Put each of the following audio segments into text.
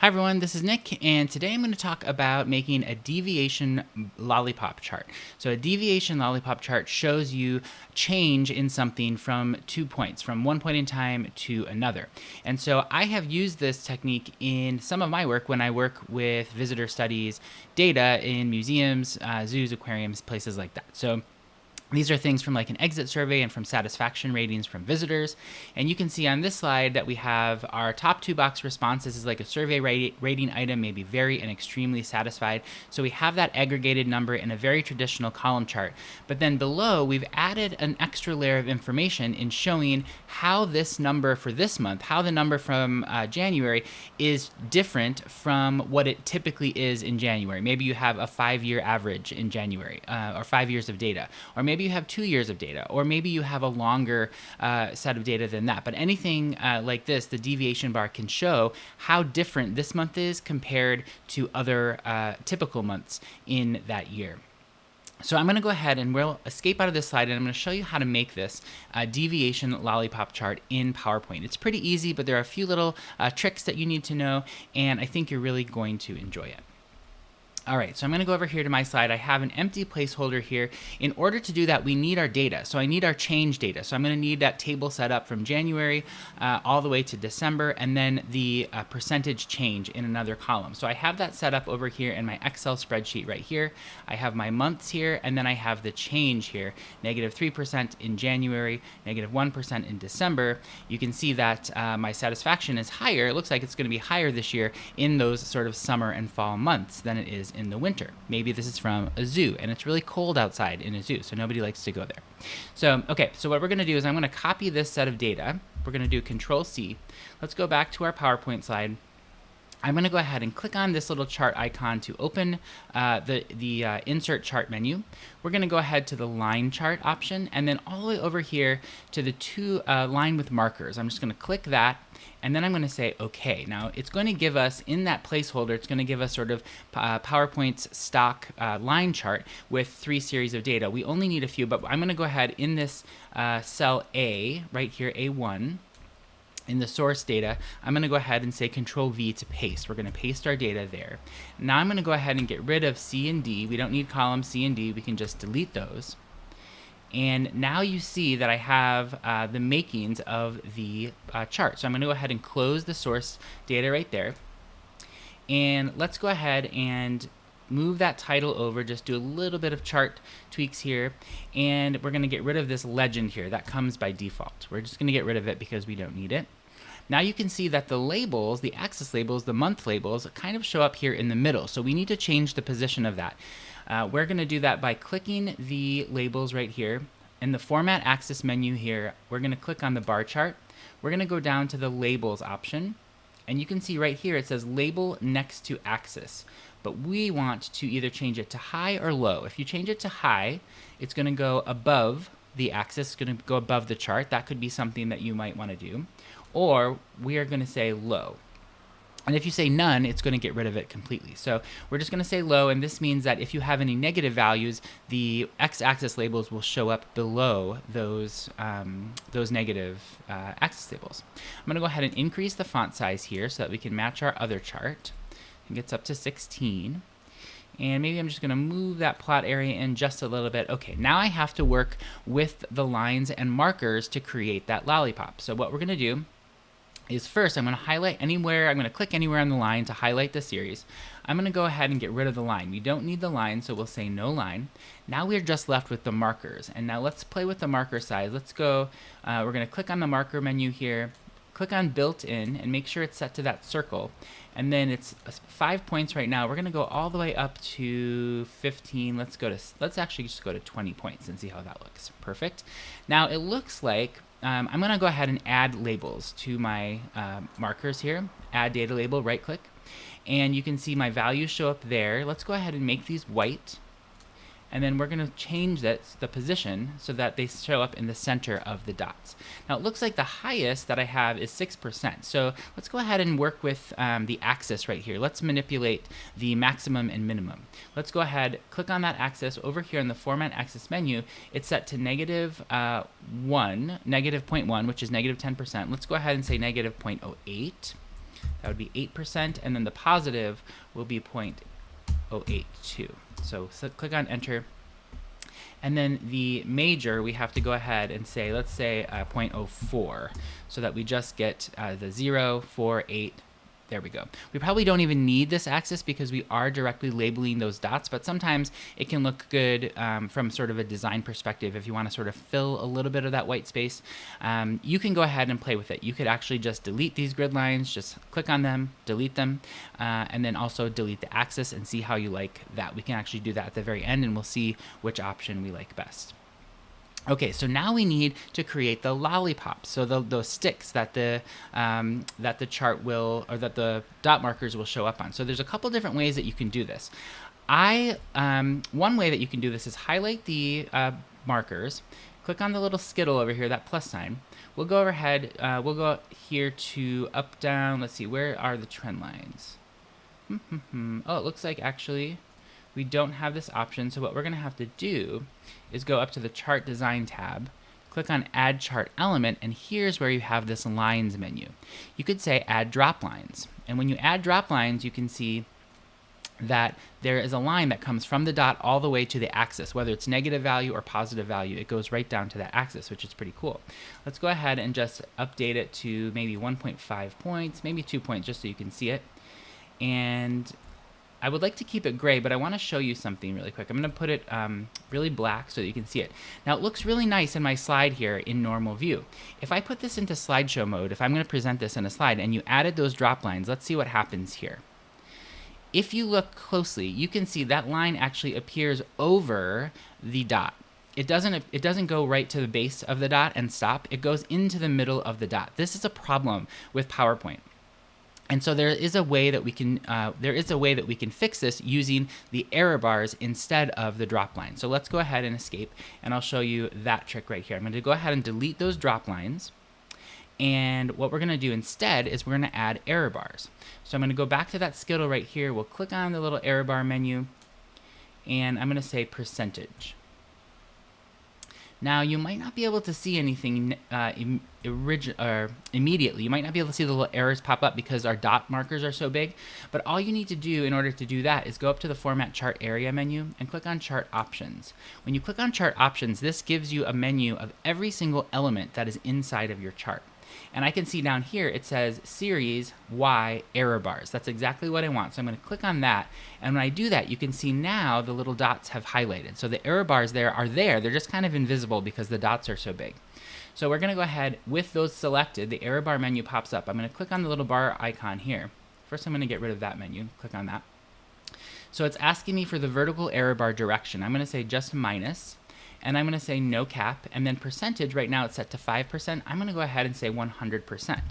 Hi everyone, this is Nick, and today I'm going to talk about making a deviation lollipop chart. So a deviation lollipop chart shows you change in something from 2 points, from one point in time to another. And so I have used this technique in some of my work when I work with visitor studies data in museums, zoos, aquariums, places like that. So these are things from like an exit survey and from satisfaction ratings from visitors. And you can see on this slide that we have our top 2 box response. This is like a survey rating item, maybe very and extremely satisfied. So we have that aggregated number in a very traditional column chart. But then below, we've added an extra layer of information in showing how this number for this month, how the number from January is different from what it typically is in January. Maybe you have a 5-year average in January, or 5 years of data, or maybe you have 2 years of data, or maybe you have a longer set of data than that. But anything like this, the deviation bar can show how different this month is compared to other typical months in that year. So I'm going to go ahead and we'll escape out of this slide, and I'm going to show you how to make this deviation lollipop chart in PowerPoint. It's pretty easy, but there are a few little tricks that you need to know, and I think you're really going to enjoy it. All right, so I'm going to go over here to my slide. I have an empty placeholder here. In order to do that, we need our data. So I need our change data. So I'm going to need that table set up from January all the way to December, and then the percentage change in another column. So I have that set up over here in my Excel spreadsheet right here. I have my months here, and then I have the change here, -3% in January, -1% in December. You can see that my satisfaction is higher. It looks like it's going to be higher this year in those sort of summer and fall months than it is in the winter. Maybe this is from a zoo and it's really cold outside in a zoo, so nobody likes to go there. So, okay, so what we're going to do is I'm going to copy this set of data. We're going to do Control-C. Let's go back to our PowerPoint slide. I'm going to go ahead and click on this little chart icon to open the Insert Chart menu. We're going to go ahead to the Line Chart option, and then all the way over here to the line with markers. I'm just going to click that, and then I'm going to say OK. Now, it's going to give us, in that placeholder, it's going to give us sort of PowerPoint's stock line chart with 3 series of data. We only need a few, but I'm going to go ahead in this cell A, right here, A1, in the source data, I'm going to go ahead and say Control-V to paste. We're going to paste our data there. Now I'm going to go ahead and get rid of C and D. We don't need columns C and D. We can just delete those. And now you see that I have the makings of the chart. So I'm going to go ahead and close the source data right there. And let's go ahead and move that title over, just do a little bit of chart tweaks here, and we're going to get rid of this legend here. That comes by default. We're just going to get rid of it because we don't need it. Now you can see that the labels, the axis labels, the month labels, kind of show up here in the middle. So we need to change the position of that. We're going to do that by clicking the labels right here. In the Format Axis menu here, we're going to click on the bar chart. We're going to go down to the Labels option. And you can see right here it says Label Next to Axis. But we want to either change it to high or low. If you change it to high, it's going to go above the axis, it's going to go above the chart. That could be something that you might want to do. Or we are going to say low. And if you say none, it's going to get rid of it completely. So we're just going to say low, and this means that if you have any negative values, the x-axis labels will show up below those negative axis labels. I'm going to go ahead and increase the font size here so that we can match our other chart. It gets up to 16. And maybe I'm just going to move that plot area in just a little bit. Okay, now I have to work with the lines and markers to create that lollipop. So what we're going to do is first I'm going to highlight anywhere, I'm going to click anywhere on the line to highlight the series. I'm going to go ahead and get rid of the line. We don't need the line, so we'll say no line. Now we're just left with the markers. And now let's play with the marker size. Let's go, we're going to click on the marker menu here, click on built-in, and make sure it's set to that circle. And then it's 5 points right now. We're going to go all the way up to 15. Let's actually just go to 20 points and see how that looks. Perfect. Now it looks like I'm going to go ahead and add labels to my markers here. Add data label, right click. And you can see my values show up there. Let's go ahead and make these white. And then we're going to change the position so that they show up in the center of the dots. Now it looks like the highest that I have is 6%. So let's go ahead and work with the axis right here. Let's manipulate the maximum and minimum. Let's go ahead, click on that axis. Over here in the Format Axis menu, it's set to -0.1, which is -10%. Let's go ahead and say -0.08. That would be 8%, and then the positive will be 0.082. So click on enter. And then the major, we have to go ahead and say, let's say 0.04, so that we just get the 0, 4, 8. There we go. We probably don't even need this axis because we are directly labeling those dots, but sometimes it can look good from sort of a design perspective. If you want to sort of fill a little bit of that white space, you can go ahead and play with it. You could actually just delete these grid lines, just click on them, delete them, and then also delete the axis and see how you like that. We can actually do that at the very end, and we'll see which option we like best. Okay, so now we need to create the lollipops, so those sticks that the chart will, or that the dot markers will show up on. So there's a couple different ways that you can do this. One way that you can do this is highlight the markers, click on the little skittle over here, that plus sign. We'll go overhead, we'll go here to up, down. Let's see, where are the trend lines? Oh, it looks like actually we don't have this option, so what we're going to have to do is go up to the Chart Design tab, click on Add Chart Element, and here's where you have this Lines menu. You could say Add Drop Lines, and when you add drop lines, you can see that there is a line that comes from the dot all the way to the axis, whether it's negative value or positive value. It goes right down to that axis, which is pretty cool. Let's go ahead and just update it to maybe 1.5 points, maybe 2 points, just so you can see it. And I would like to keep it gray, but I want to show you something really quick. I'm going to put it really black so that you can see it. Now it looks really nice in my slide here in normal view. If I put this into slideshow mode, if I'm going to present this in a slide and you added those drop lines, let's see what happens here. If you look closely, you can see that line actually appears over the dot. It doesn't go right to the base of the dot and stop. It goes into the middle of the dot. This is a problem with PowerPoint. And so there is a way that we can fix this using the error bars instead of the drop line. So let's go ahead and escape, and I'll show you that trick right here. I'm going to go ahead and delete those drop lines, and what we're going to do instead is we're going to add error bars. So I'm going to go back to that skittle right here. We'll click on the little error bar menu, and I'm going to say percentage. Now, you might not be able to see anything immediately. You might not be able to see the little errors pop up because our dot markers are so big, but all you need to do in order to do that is go up to the Format Chart Area menu and click on Chart Options. When you click on Chart Options, this gives you a menu of every single element that is inside of your chart. And I can see down here it says Series Y Error Bars. That's exactly what I want. So I'm going to click on that. And when I do that, you can see now the little dots have highlighted. So the error bars there are there. They're just kind of invisible because the dots are so big. So we're going to go ahead with those selected. The error bar menu pops up. I'm going to click on the little bar icon here. First, I'm going to get rid of that menu. Click on that. So it's asking me for the vertical error bar direction. I'm going to say just minus. And I'm going to say no cap, and then percentage, right now it's set to 5%. I'm going to go ahead and say 100%.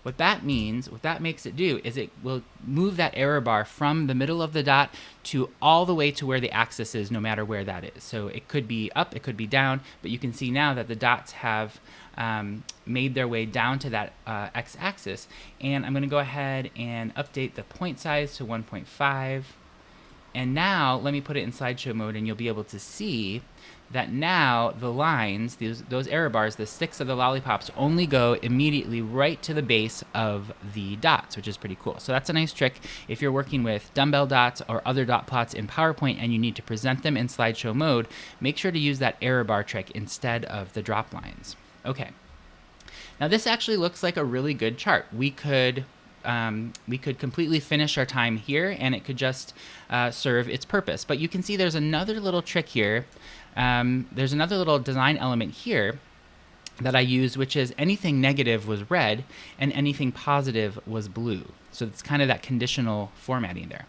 What that means, what that makes it do, is it will move that error bar from the middle of the dot to all the way to where the axis is, no matter where that is. So it could be up, it could be down, but you can see now that the dots have made their way down to that x-axis. And I'm going to go ahead and update the point size to 1.5. And now, let me put it in slideshow mode, and you'll be able to see that now the lines, those error bars, the sticks of the lollipops, only go immediately right to the base of the dots, which is pretty cool. So that's a nice trick if you're working with dumbbell dots or other dot plots in PowerPoint and you need to present them in slideshow mode. Make sure to use that error bar trick instead of the drop lines. Okay. Now this actually looks like a really good chart. We could completely finish our time here and it could just serve its purpose. But you can see there's another little trick here. There's another little design element here that I use, which is anything negative was red and anything positive was blue. So it's kind of that conditional formatting there.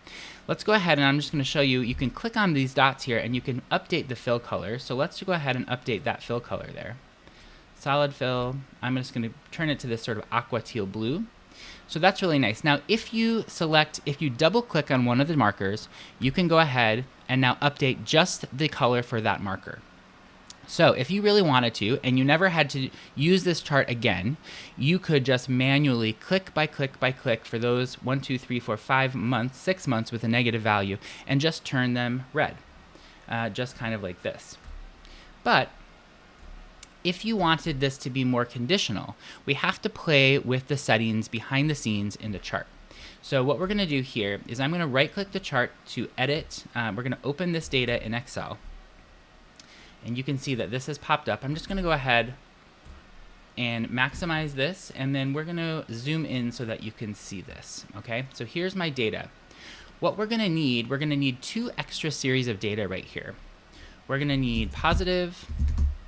Let's go ahead and I'm just going to show you, you can click on these dots here and you can update the fill color. So let's go ahead and update that fill color there. Solid fill. I'm just going to turn it to this sort of aqua teal blue. So that's really nice. Now, if you double click on one of the markers, you can go ahead and now update just the color for that marker. So if you really wanted to, and you never had to use this chart again, you could just manually click by click by click for those 1, 2, 3, 4, 5 months, 6 months with a negative value, and just turn them red, just kind of like this. But if you wanted this to be more conditional, we have to play with the settings behind the scenes in the chart. So what we're going to do here is I'm going to right-click the chart to edit. We're going to open this data in Excel. And you can see that this has popped up. I'm just going to go ahead and maximize this, and then we're going to zoom in so that you can see this. Okay, so here's my data. What we're going to need 2 extra series of data right here. We're going to need positive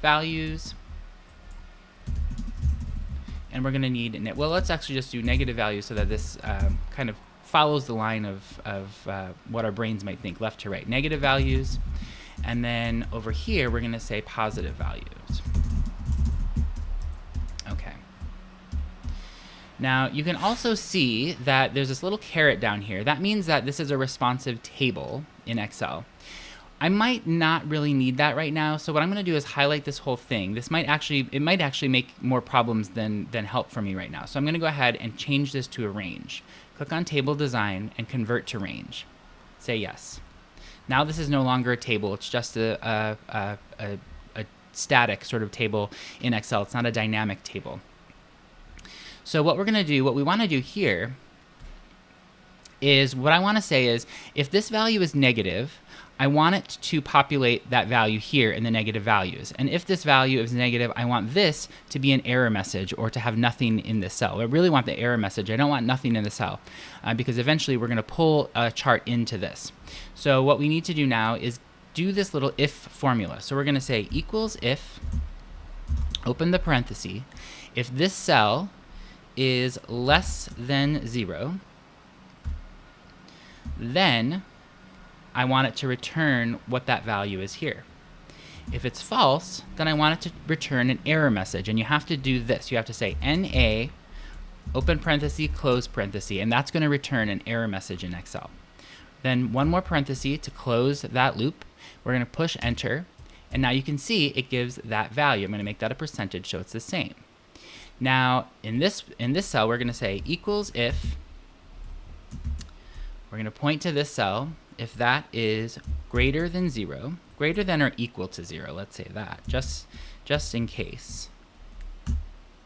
values, and we're going to need, well, let's actually just do negative values so that this kind of follows the line of what our brains might think, left to right. Negative values, and then over here we're going to say positive values. Okay. Now you can also see that there's this little caret down here. That means that this is a responsive table in Excel. I might not really need that right now, so what I'm going to do is highlight this whole thing. It might actually make more problems than help for me right now. So I'm going to go ahead and change this to a range. Click on Table Design and convert to range. Say yes. Now this is no longer a table. It's just a static sort of table in Excel. It's not a dynamic table. So what we're going to do, what we want to do here is, what I want to say is, if this value is negative, I want it to populate that value here in the negative values. And if this value is negative, I want this to be an error message or to have nothing in this cell. I really want the error message. I don't want nothing in the cell because eventually we're going to pull a chart into this. So what we need to do now is do this little if formula. So we're going to say equals if, open the parenthesis, if this cell is less than 0, then I want it to return what that value is here. If it's false, then I want it to return an error message, and you have to do this. You have to say NA, open parenthesis, close parenthesis, and that's going to return an error message in Excel. Then one more parenthesis to close that loop. We're going to push enter, and now you can see it gives that value. I'm going to make that a percentage so it's the same. Now in this cell, we're going to say equals if, we're going to point to this cell, if that is greater than 0, greater than or equal to 0, let's say that, just in case,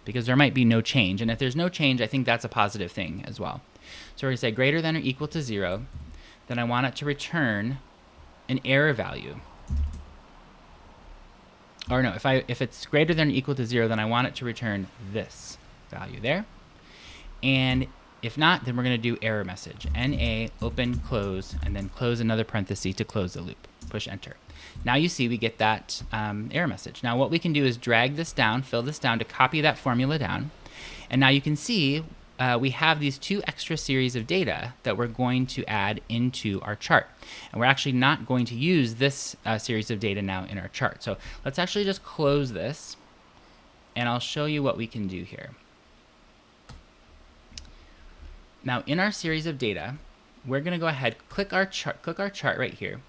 because there might be no change. And if there's no change, I think that's a positive thing as well. So we're going to say greater than or equal to 0, then I want it to return an error value. Or no, if it's greater than or equal to 0, then I want it to return this value there. And if not, then we're going to do error message. NA, open, close, and then close another parenthesis to close the loop. Push enter. Now you see we get that error message. Now what we can do is drag this down, fill this down to copy that formula down. And now you can see we have these 2 extra series of data that we're going to add into our chart. And we're actually not going to use this series of data now in our chart. So let's actually just close this, and I'll show you what we can do here. Now in our series of data, we're going to go ahead, click our chart right here.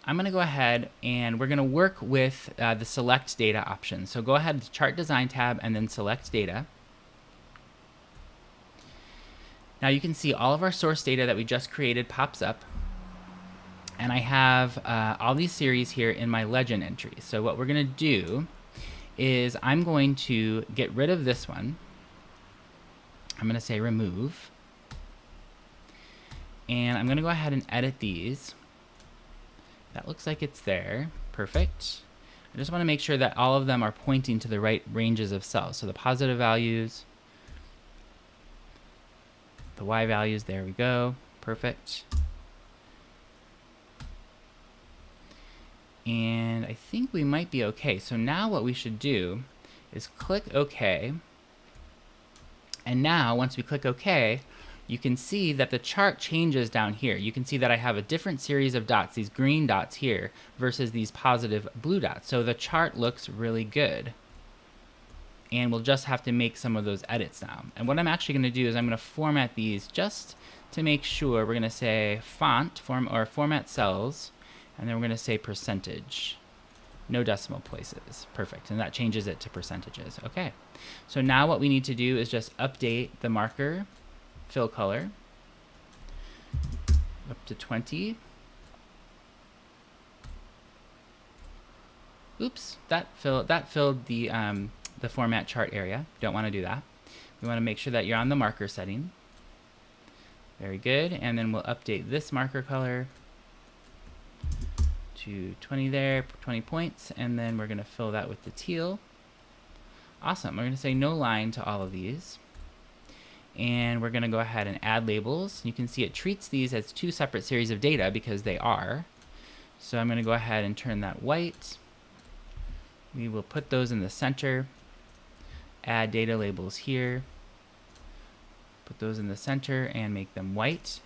I'm going to go ahead and we're going to work with the select data option. So go ahead, chart design tab, and then select data. Now you can see all of our source data that we just created pops up. And I have all these series here in my legend entry. So what we're going to do is I'm going to get rid of this one. I'm going to say remove. And I'm going to go ahead and edit these. That looks like it's there. Perfect. I just want to make sure that all of them are pointing to the right ranges of cells. So the positive values, the Y values, there we go. Perfect. And I think we might be okay. So now what we should do is click OK. And now once we click OK, you can see that the chart changes down here. You can see that I have a different series of dots, these green dots here, versus these positive blue dots. So the chart looks really good. And we'll just have to make some of those edits now. And what I'm actually going to do is I'm going to format these just to make sure. We're going to say font, format cells, and then we're going to say percentage. No decimal places. Perfect. And that changes it to percentages. Okay. So now what we need to do is just update the marker fill color up to 20. Oops, that filled the format chart area. Don't want to do that. We want to make sure that you're on the marker setting. Very good. And then we'll update this marker color to 20 there, 20 points. And then we're going to fill that with the teal. Awesome. We're going to say no line to all of these. And we're going to go ahead and add labels. You can see it treats these as two separate series of data because they are. So I'm going to go ahead and turn that white. We will put those in the center. Add data labels here. Put those in the center and make them white.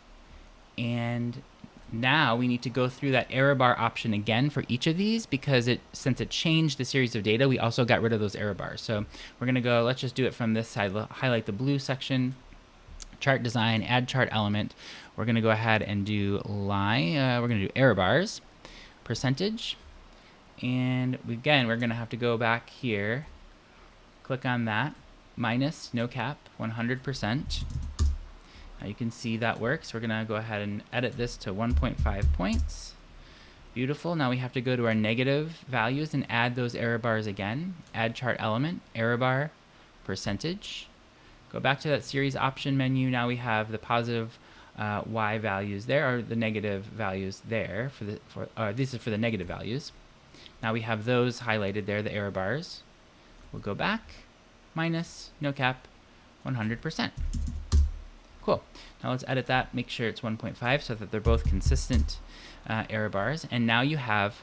And now we need to go through that error bar option again for each of these because since it changed the series of data, we also got rid of those error bars. So we're going to go, let's just do it from this side. Highlight the blue section, chart design, add chart element. We're going to go ahead and do line. We're going to do error bars, percentage. And again, we're going to have to go back here, click on that, minus, no cap, 100%. Now you can see that works. We're going to go ahead and edit this to 1.5 points. Beautiful. Now we have to go to our negative values and add those error bars again. Add chart element, error bar, percentage. Go back to that series option menu. Now we have the positive Y values there, or the negative values there. This is for the negative values. Now we have those highlighted there, the error bars. We'll go back, minus, no cap, 100%. Cool. Now let's edit that, make sure it's 1.5 so that they're both consistent error bars. And now you have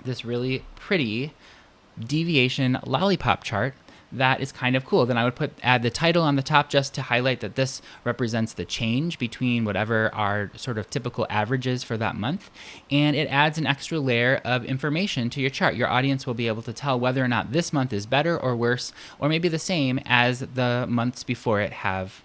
this really pretty deviation lollipop chart that is kind of cool. Then I would add the title on the top just to highlight that this represents the change between whatever our sort of typical averages for that month. And it adds an extra layer of information to your chart. Your audience will be able to tell whether or not this month is better or worse, or maybe the same as the months before it have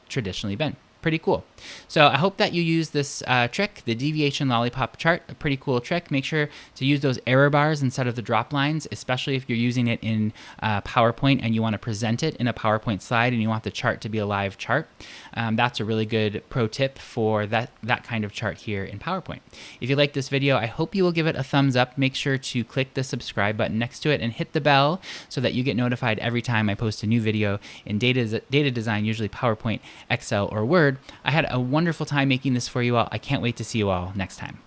traditionally been. Pretty cool. So I hope that you use this trick, the deviation lollipop chart, a pretty cool trick. Make sure to use those error bars instead of the drop lines, especially if you're using it in PowerPoint and you want to present it in a PowerPoint slide and you want the chart to be a live chart. That's a really good pro tip for that kind of chart here in PowerPoint. If you like this video, I hope you will give it a thumbs up. Make sure to click the subscribe button next to it and hit the bell so that you get notified every time I post a new video in data design, usually PowerPoint, Excel, or Word. I had a wonderful time making this for you all. I can't wait to see you all next time.